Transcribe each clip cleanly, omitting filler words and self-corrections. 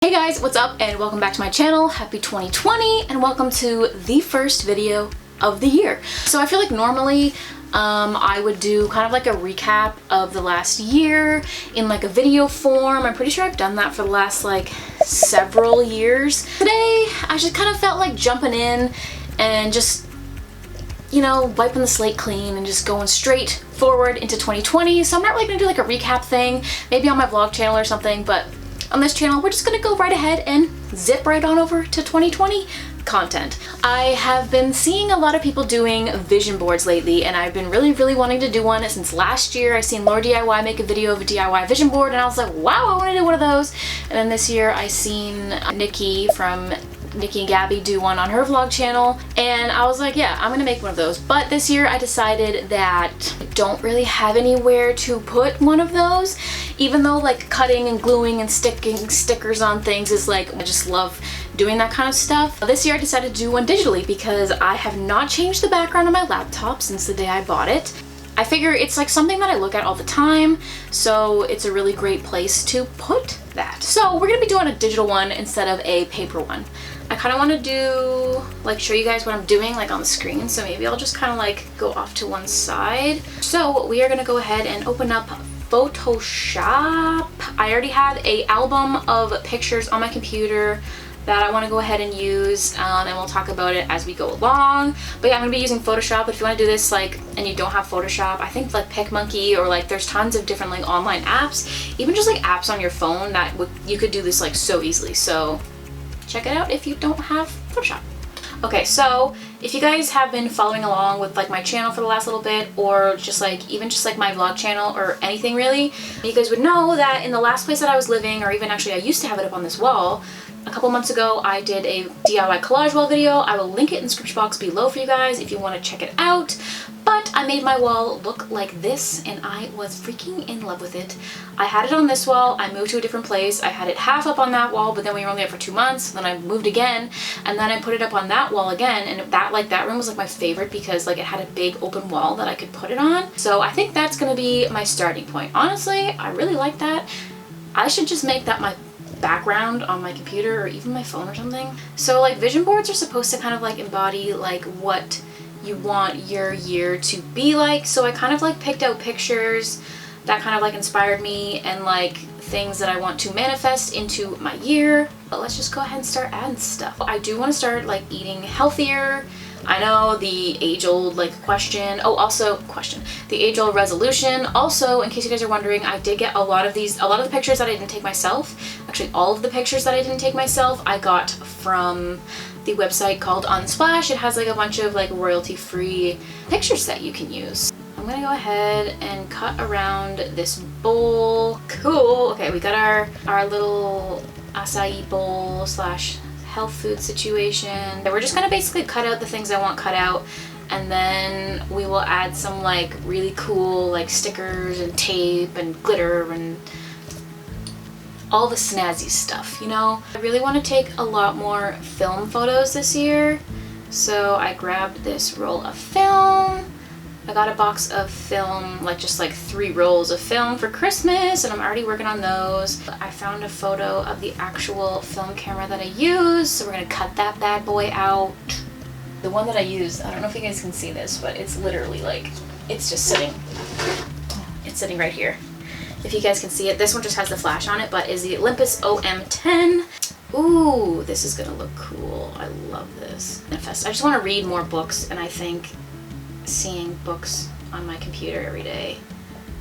Hey guys, what's up and welcome back to my channel. Happy 2020 and welcome to the first video of the year. So I feel like normally I would do kind of like a recap of the last year in like a video form. I'm pretty sure I've done that for the last like several years. Today I just kind of felt like jumping in and just, you know, wiping the slate clean and just going straight forward into 2020. So I'm not really gonna do like a recap thing, maybe on my vlog channel or something, but on this channel, we're just gonna go right ahead and zip right on over to 2020 content. I have been seeing a lot of people doing vision boards lately, and I've been really wanting to do one since last year. I seen Laurdiy DIY make a video of a DIY vision board, and I was like, wow, I want to do one of those. And then this year I seen Niki from Niki and Gabby do one on her vlog channel, and I was like, yeah, I'm gonna make one of those. But this year I decided that I don't really have anywhere to put one of those, even though like cutting and gluing and sticking stickers on things is like, I just love doing that kind of stuff. This year I decided to do one digitally because I have not changed the background on my laptop since the day I bought it. I figure it's like something that I look at all the time, so it's a really great place to put that. So we're gonna be doing a digital one instead of a paper one. I kind of want to do, like, show you guys what I'm doing like on the screen, so maybe I'll just kind of like go off to one side. So we are going to go ahead and open up Photoshop. I already have an album of pictures on my computer that I want to go ahead and use, and we'll talk about it as we go along. But yeah, I'm going to be using Photoshop. If you want to do this like and you don't have Photoshop, I think like PicMonkey or like there's tons of different like online apps, even just like apps on your phone that you could do this like so easily. So check it out if you don't have Photoshop. Okay, so if you guys have been following along with like my channel for the last little bit, or just like even just like my vlog channel or anything really, you guys would know that in the last place that I was living, or even actually I used to have it up on this wall, a couple months ago I did a DIY collage wall video. I will link it in the description box below for you guys if you want to check it out. But I made my wall look like this and I was freaking in love with it. I had it on this wall, I moved to a different place, I had it half up on that wall, but then we were only there for 2 months, then I moved again, and then I put it up on that wall again, and that room was like my favorite because like it had a big open wall that I could put it on. So I think that's gonna be my starting point. Honestly, I really like that. I should just make that my background on my computer or even my phone or something. So like vision boards are supposed to kind of like embody like what you want your year to be like. So I kind of like picked out pictures that kind of like inspired me and like things that I want to manifest into my year. But let's just go ahead and start adding stuff. I do want to start like eating healthier. I know the age-old like question. Oh, also question. The age-old resolution. Also, in case you guys are wondering, I did get a lot of the pictures that I didn't take myself. Actually, all of the pictures that I didn't take myself, I got from the website called Unsplash. It has like a bunch of like royalty-free pictures that you can use. I'm gonna go ahead and cut around this bowl. Cool. Okay, we got our little acai bowl slash health food situation. And we're just gonna basically cut out the things I want cut out, and then we will add some like really cool like stickers and tape and glitter and all the snazzy stuff, you know? I really want to take a lot more film photos this year, so I grabbed this roll of film. I got a box of film, like just like 3 rolls of film for Christmas, and I'm already working on those. I found a photo of the actual film camera that I use, so we're gonna cut that bad boy out. The one that I used, I don't know if you guys can see this, but it's literally like, it's sitting right here. If you guys can see it, this one just has the flash on it, but is the Olympus OM10. Ooh, this is gonna look cool. I love this. I just want to read more books, and I think seeing books on my computer every day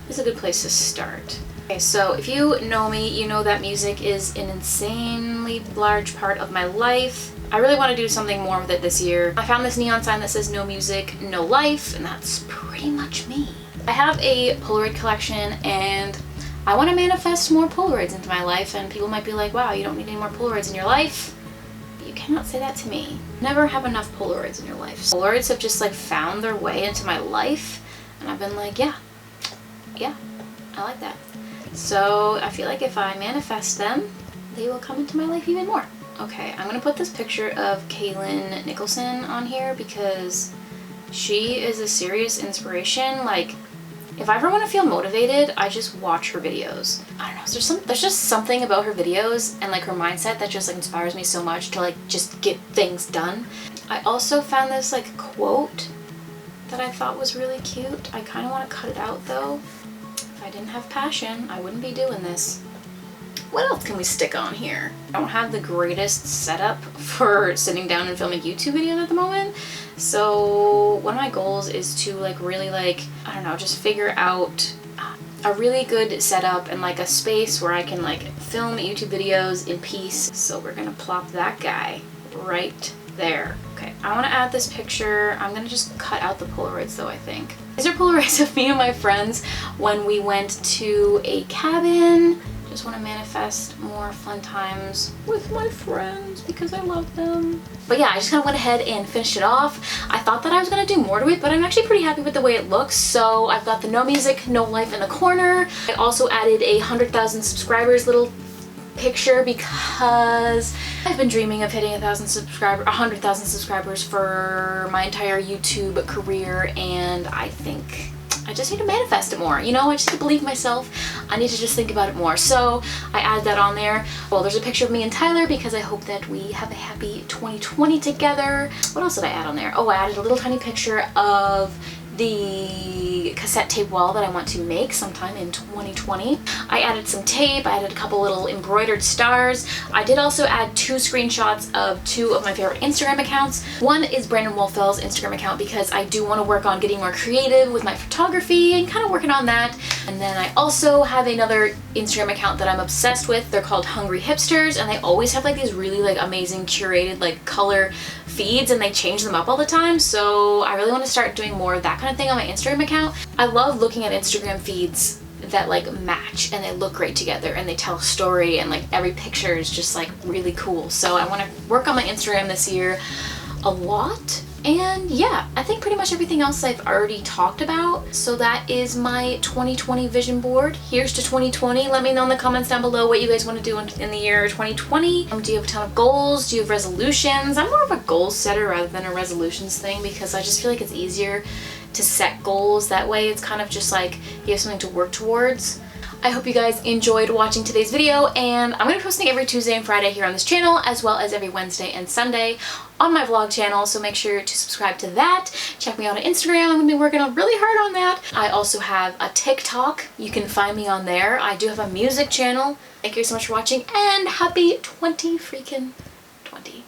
is a good place to start. Okay, so if you know me, you know that music is an insanely large part of my life. I really want to do something more with it this year. I found this neon sign that says no music, no life, and that's pretty much me. I have a Polaroid collection, and I want to manifest more Polaroids into my life, and people might be like, wow, you don't need any more Polaroids in your life. You cannot say that to me. Never have enough Polaroids in your life. Polaroids have just like found their way into my life, and I've been like, yeah, I like that. So I feel like if I manifest them, they will come into my life even more. Okay, I'm gonna put this picture of Kaylin Nicholson on here because she is a serious inspiration. Like, if I ever want to feel motivated, I just watch her videos. I don't know, because there's just something about her videos and like her mindset that just like inspires me so much to like just get things done. I also found this like quote that I thought was really cute. I kind of want to cut it out though. If I didn't have passion, I wouldn't be doing this. What else can we stick on here? I don't have the greatest setup for sitting down and filming YouTube videos at the moment. So one of my goals is to like really like, I don't know, just figure out a really good setup and like a space where I can like film YouTube videos in peace. So we're gonna plop that guy right there. Okay, I want to add this picture. I'm gonna just cut out the Polaroids though, I think. These are Polaroids of me and my friends when we went to a cabin. Just want to manifest more fun times with my friends because I love them. But yeah, I just kind of went ahead and finished it off. I thought that I was going to do more to it, but I'm actually pretty happy with the way it looks. So I've got the no music, no life in the corner. I also added a 100,000 subscribers little picture because I've been dreaming of hitting 100,000 subscribers for my entire YouTube career, and I think I just need to manifest it more, you know? I just need to believe myself. I need to just think about it more. So I added that on there. Well, there's a picture of me and Tyler because I hope that we have a happy 2020 together. What else did I add on there? Oh, I added a little tiny picture of the cassette tape wall that I want to make sometime in 2020. I added some tape, I added a couple little embroidered stars. I did also add 2 screenshots of 2 of my favorite Instagram accounts. One is Brandon Wolfell's Instagram account because I do want to work on getting more creative with my photography and kind of working on that. And then I also have another Instagram account that I'm obsessed with. They're called Hungry Hipsters, and they always have like these really like amazing curated like color feeds, and they change them up all the time. So I really want to start doing more of that kind of thing on my Instagram account. I love looking at Instagram feeds that like match and they look great together and they tell a story, and like every picture is just like really cool. So I want to work on my Instagram this year a lot. And yeah, I think pretty much everything else I've already talked about. So that is my 2020 vision board. Here's to 2020. Let me know in the comments down below what you guys want to do in the year 2020. Do you have a ton of goals? Do you have resolutions? I'm more of a goal setter rather than a resolutions thing because I just feel like it's easier to set goals that way. It's kind of just like you have something to work towards. I hope you guys enjoyed watching today's video, and I'm going to be posting every Tuesday and Friday here on this channel, as well as every Wednesday and Sunday on my vlog channel, so make sure to subscribe to that. Check me out on Instagram. I'm going to be working really hard on that. I also have a TikTok. You can find me on there. I do have a music channel. Thank you so much for watching, and happy 20 freaking 20.